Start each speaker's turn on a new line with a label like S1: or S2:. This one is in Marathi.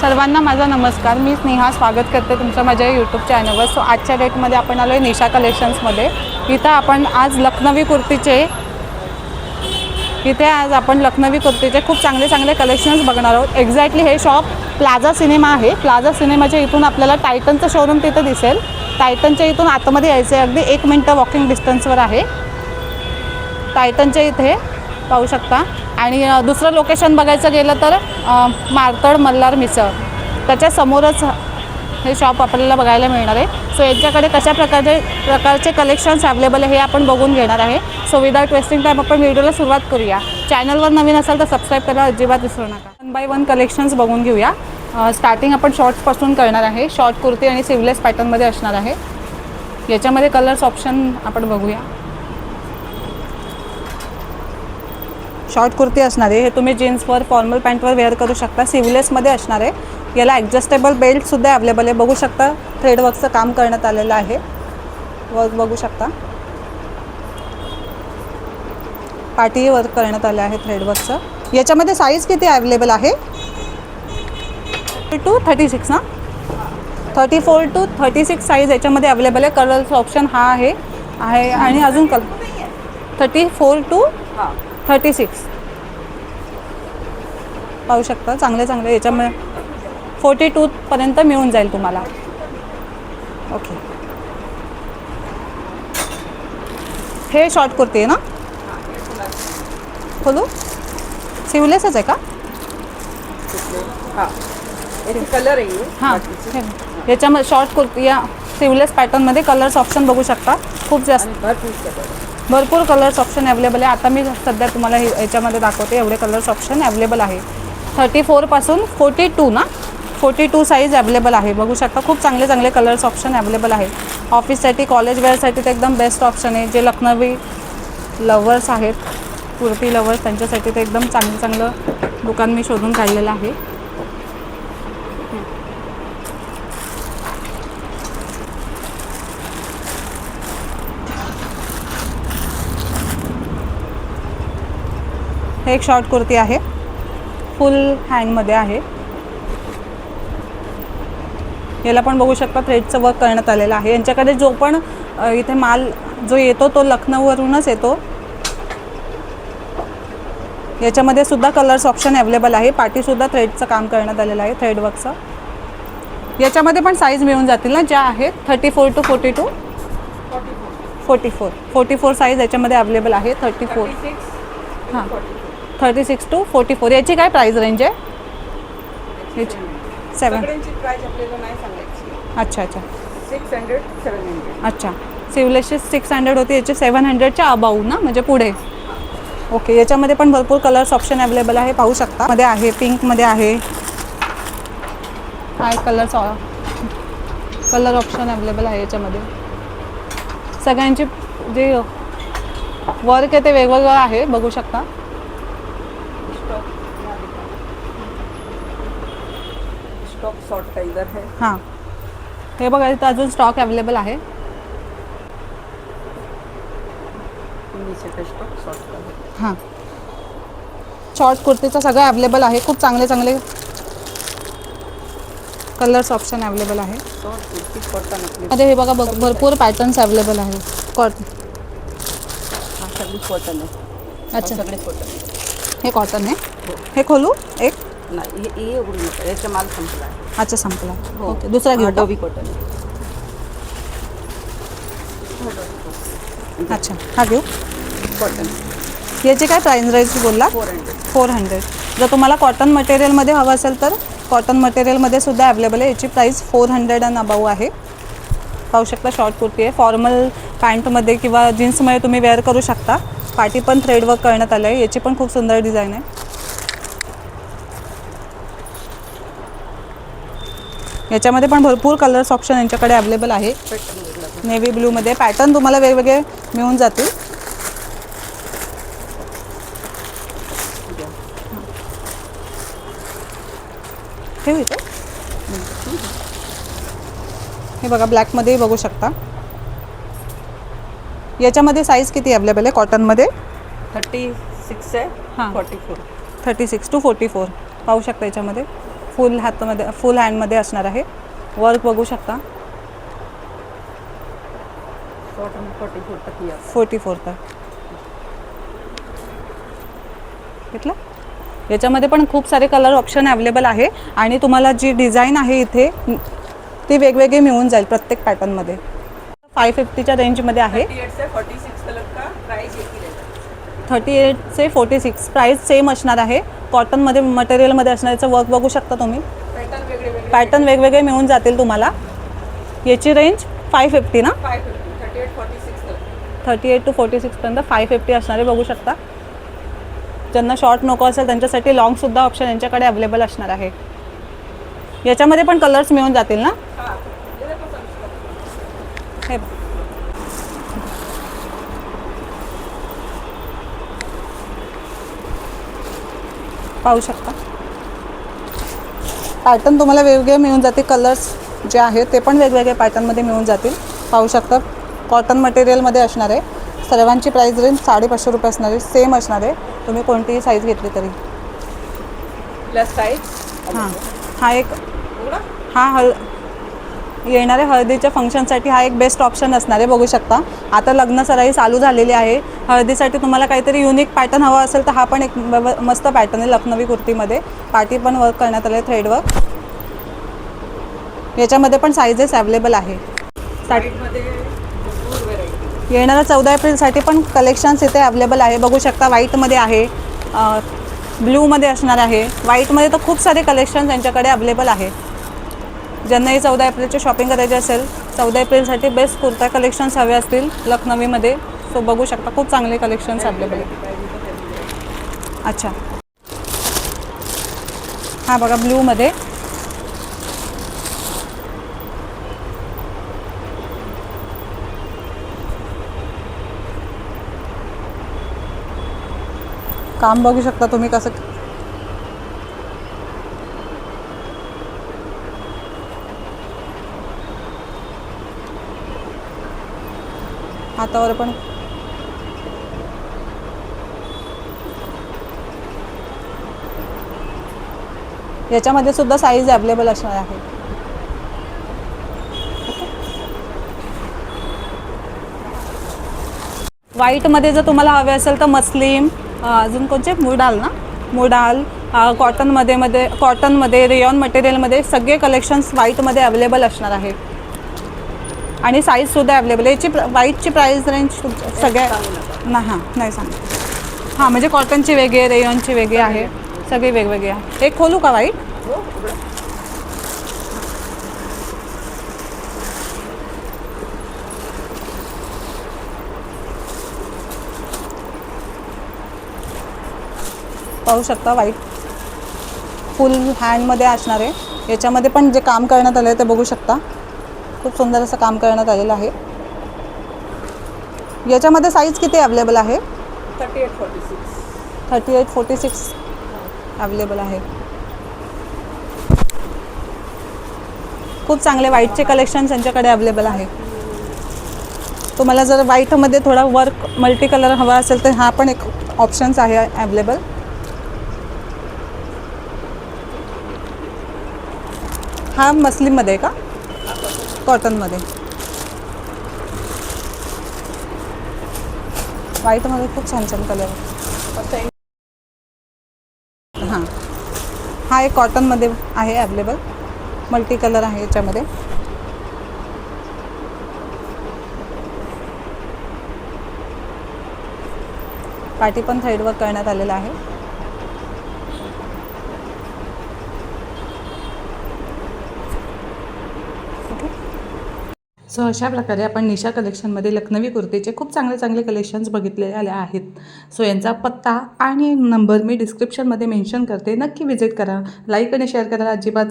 S1: सर्वांना माझा नमस्कार. मी स्नेहा स्वागत करते तुमचं माझ्या यूट्यूब चॅनलवर. सो आजच्या डेटमध्ये आपण आलो आहे निशा कलेक्शन्समध्ये. इथं आपण आज लखनवी कुर्तीचे खूप चांगले कलेक्शन्स बघणार आहोत. एक्झॅक्टली हे शॉप प्लाझा सिनेमा आहे. प्लाझा सिनेमाच्या इथून आपल्याला टायटनचं शोरूम तिथं दिसेल. टायटनच्या इथून आतमध्ये यायचं आहे. अगदी 1 मिनिट वॉकिंग डिस्टन्सवर आहे. टायटनच्या इथे पाहू शकता. आणि दुसरं लोकेशन बघायचं गेलं तर मारतड मल्हार मिसळ त्याच्या समोरच हे शॉप आपल्याला बघायला मिळणार आहे. सो यांच्याकडे कशा प्रकारचे कलेक्शन्स अवेलेबल आहे हे आपण बघून घेणार आहे. सो विदाउट वेस्टिंग टाईम आपण व्हिडिओला सुरुवात करूया. चॅनलवर नवीन असाल तर सबस्क्राईब करायला अजिबात विसरू नका. 1 बाय 1 कलेक्शन्स बघून घेऊया. स्टार्टिंग आपण शॉर्ट्सपासून करणार आहे. शॉर्ट कुर्ती आणि सिवलेस पॅटर्नमध्ये असणार आहे. याच्यामध्ये कलर्स ऑप्शन आपण बघूया. शॉर्ट कुर्ती असणार आहे. हे तुम्ही जीन्सवर फॉर्मल पॅन्टवर वेअर करू शकता. सिवलेसमध्ये असणार आहे. याला ॲडजस्टेबल बेल्टसुद्धा अवेलेबल आहे. बघू शकता थ्रेडवर्कचं काम करण्यात आलेलं आहे. वर्क बघू शकता. पार्टी वर्क करण्यात आलं आहे थ्रेडवर्कचं. याच्यामध्ये साईज किती अवेलेबल आहे? 32 to 36 ना? 34 to 36 साईज याच्यामध्ये अवेलेबल आहे. कलर्स ऑप्शन हा आहे आणि अजून कलर 34 to 36 पाहू शकता. चांगले याच्यामध्ये 42 पर्यंत मिळून जाईल तुम्हाला. ओके, हे शॉर्ट कुर्ती आहे ना? खोलू? सिवलेसच आहे का?
S2: कलर आहे.
S1: हां, याच्यामध्ये शॉर्ट कुर्ती या सिवलेस पॅटर्नमध्ये कलर्स ऑप्शन बघू शकता. खूप जास्त भरपूर कलर्स ऑप्शन अवेलेबल आहे. आता मी सध्या तुम्हाला याच्यामध्ये दाखवते. एवढे कलर्स ऑप्शन अवेलेबल आहे. 34 पासून 42 ना? 42 साईज अवेलेबल आहे. बघू शकता. खूप चांगले कलर्स ऑप्शन अवेलेबल आहे. ऑफिससाठी कॉलेज वेअरसाठी ते एकदम बेस्ट ऑप्शन आहे. जे लखनवी लवर्स आहेत, कुर्ती लवर्स, त्यांच्यासाठी ते एकदम चांगलं दुकान मी शोधून काढलेलं आहे. हे एक शॉर्ट कुर्ती आहे. फुल हँडमध्ये आहे. याला पण बघू शकता थ्रेडचं वर्क करण्यात आलेलं आहे. यांच्याकडे जो पण इथे माल जो येतो तो लखनौवरूनच येतो. याच्यामध्ये सुद्धा कलर्स ऑप्शन अवेलेबल आहे. पार्टीसुद्धा थ्रेडचं काम करण्यात आलेलं आहे, थ्रेडवर्कचं. याच्यामध्ये पण साईज मिळून जातील ना, ज्या आहेत 34 to 42 44 साईज याच्यामध्ये अवेलेबल आहे. 34 हां 36 to 44. याची काय प्राईस रेंज आहे? 7. अच्छा
S2: 600 700.
S1: अच्छा, सिवलेसची 600 होती. याची 700च्या अबाऊ ना, म्हणजे पुढे. ओके, याच्यामध्ये पण भरपूर कलर्स ऑप्शन अवेलेबल आहे. पाहू शकता. मध्ये आहे, पिंकमध्ये आहे. काय कलर ऑप्शन अवेलेबल आहे याच्यामध्ये. सगळ्यांची जे वर्क आहे ते वेगवेगळं आहे. बघू शकता.
S2: शॉर्ट का इधर है.
S1: हां, हे बघा इथं अजून स्टॉक अवेलेबल आहे.
S2: नीचे का स्टॉक शॉर्ट का है.
S1: हां, शॉर्ट कुर्तीचं सगळं अवेलेबल आहे. खूप चांगले कलर्स ऑप्शन अवेलेबल आहे.
S2: शॉर्ट कुर्ती कॉटन आपली.
S1: अरे हे बघा भरपूर पॅटर्न्स अवेलेबल आहे. कॉटन.
S2: हा सगळी कॉटन आहे.
S1: अच्छा,
S2: सगळे कॉटन.
S1: हे कॉटन आहे. हे खोलू एक?
S2: नाही, हे उघडून नका. याचा माल संपला आहे.
S1: अच्छा, संपला. ओके, दुसरा घेऊ का?
S2: Dobby cotton.
S1: अच्छा, हा घेऊ.
S2: कॉटन.
S1: याची काय प्राईस रेंज बोलला? 400. जर तुम्हाला कॉटन मटेरियलमध्ये हवं असेल तर कॉटन मटेरियलमध्ये सुद्धा अवेलेबल आहे. याची प्राईस 400 अँड अबाऊ आहे. पाहू शकता. शॉर्ट कुर्ती आहे. फॉर्मल पॅन्टमध्ये किंवा जीन्समध्ये तुम्ही वेअर करू शकता. पार्टी पण थ्रेडवर्क करण्यात आलं आहे. याची पण खूप सुंदर डिझाईन आहे. याच्यामध्ये पण भरपूर कलर्स ऑप्शन यांच्याकडे अवेलेबल आहे. नेव्ही ब्लूमध्ये पॅटर्न तुम्हाला वेगवेगळे मिळून जातील. ठेवू इथे. हे बघा ब्लॅकमध्ये बघू शकता. याच्यामध्ये साईज किती अवेलेबल आहे कॉटनमध्ये?
S2: 36 आहे.
S1: हां
S2: 44.
S1: 36 to 44 पाहू शकता. याच्यामध्ये फुल हातामध्ये फुल हँडमध्ये असणार आहे. वर्क बघू शकता.
S2: कॉटन 44 तक ही
S1: 44 तक घेतलं. याच्यामध्ये पण खूप सारे कलर ऑप्शन अवेलेबल आहे आणि तुम्हाला जी डिझाईन आहे इथे ती वेगवेगळी मिळून जाईल प्रत्येक पॅटर्नमध्ये. 550च्या रेंजमध्ये आहे.
S2: 38 से 46 तक का प्राइस एक ही रहेगा.
S1: 38 से 46 प्राइस सेम असणार आहे. कॉटनमध्ये मटेरियलमध्ये असणार. याचं वर्क बघू शकता तुम्ही. पॅटर्न वेगवेगळे मिळून जातील तुम्हाला. याची रेंज 550 ना.
S2: 550 38 46 तक.
S1: 38 to 46 पर्यंत 550 असणारे बघू शकता. ज्यांना शॉर्ट नको असेल त्यांच्यासाठी लॉंगसुद्धा ऑप्शन यांच्याकडे अवेलेबल असणार आहे. याच्यामध्ये पण कलर्स मिळून जातील ना.
S2: हाँ, ये देखो सब.
S1: हे पाहू शकता. पॅटर्न तुम्हाला वेगवेगळे मिळून जातील. कलर्स जे आहेत ते पण वेगवेगळे पॅटर्नमध्ये मिळून जातील. पाहू शकता. कॉटन मटेरियलमध्ये असणार आहे. सर्वांची प्राईस रेंज 550 रुपये असणार आहे. सेम असणार आहे. तुम्ही कोणतीही साईज घेतली तरी.
S2: Plus size.
S1: हां, हा एक
S2: एवढा
S1: हा येणाऱ्या हळदीच्या फंक्शनसाठी हा एक बेस्ट ऑप्शन असणार आहे. बघू शकता. आता लग्न सराई चालू झालेली आहे. हळदीसाठी तुम्हाला काहीतरी युनिक पॅटर्न हवा असेल तर हा पण एक मस्त पॅटर्न आहे. लखनवी कुर्तीमध्ये पार्टी पण वर्क करण्यात आलं आहे. Thread work. याच्यामध्ये पण साईजेस अवेलेबल आहे.
S2: साईडमध्ये भरपूर व्हेरायटी.
S1: येणाऱ्या 14 एप्रिलसाठी पण कलेक्शन्स इथे अवेलेबल आहे. बघू शकता. व्हाईटमध्ये आहे, ब्ल्यूमध्ये असणार आहे. व्हाईटमध्ये तर खूप सारे कलेक्शन्स यांच्याकडे अवेलेबल आहे. ज्यांनाही 14 एप्रिलची शॉपिंग करायची असेल, 14 एप्रिलसाठी बेस्ट कुर्ता कलेक्शन्स हवे असतील लखनवीमध्ये, सो बघू शकता. खूप चांगले कलेक्शन्स अवेलेबल आहेत. अच्छा, हां बघा ब्ल्यूमध्ये. काम बघू शकता तुम्ही कसं. हातावर पण याच्यामध्ये सुद्धा साईज अवेलेबल असणार आहे. व्हाईटमध्ये जर तुम्हाला हवे असेल तर मस्लिम, अजून कोणते मुडाल ना, मुडाल, कॉटनमध्ये रेयॉन मटेरियलमध्ये सगळे कलेक्शन्स व्हाईटमध्ये अवेलेबल असणार आहे. आणि साईजसुद्धा अवेलेबल आहे. याची व्हाईटची प्राईस रेंज सगळ्या नाही सांग. हां म्हणजे कॉटनची वेगळी आहे, रेयॉनची वेगळी आहे, सगळी वेगवेगळी आहे. एक खोलू का व्हाईट. पाहू शकता. व्हाईट फुल हँडमध्ये असणार आहे. याच्यामध्ये पण जे काम करण्यात आलं आहे ते बघू शकता. खूप सुंदर असं काम करण्यात आलेलं आहे. याच्यामध्ये साईज किती अवेलेबल आहे. 38 46 अवेलेबल आहे. खूप चांगले व्हाईटचे कलेक्शन्स यांच्याकडे अवेलेबल आहे. तुम्हाला जर व्हाईटमध्ये थोडा वर्क मल्टी कलर हवा असेल तर हा पण एक ऑप्शन्स आहे अवेलेबल. हा मस्लिनमध्ये आहे का, कॉटनमध्ये. व्हाईटमध्ये खूप छान छान कलर आहे. हां, हा एक कॉटनमध्ये आहे अवेलेबल. मल्टी कलर आहे याच्यामध्ये. पाठी पण थ्रेड वर्क करण्यात आलेला आहे. सो अशा प्रकारे आपण निशा कलेक्शनमध्ये लखनवी कुर्तीचे खूप चांगले चांगले कलेक्शन्स बघितलेले आहेत. सो यांचा पत्ता आणि नंबर मी डिस्क्रिप्शनमध्ये मेन्शन करते. नक्की विजिट करा. लाईक आणि शेअर करायला अजिबात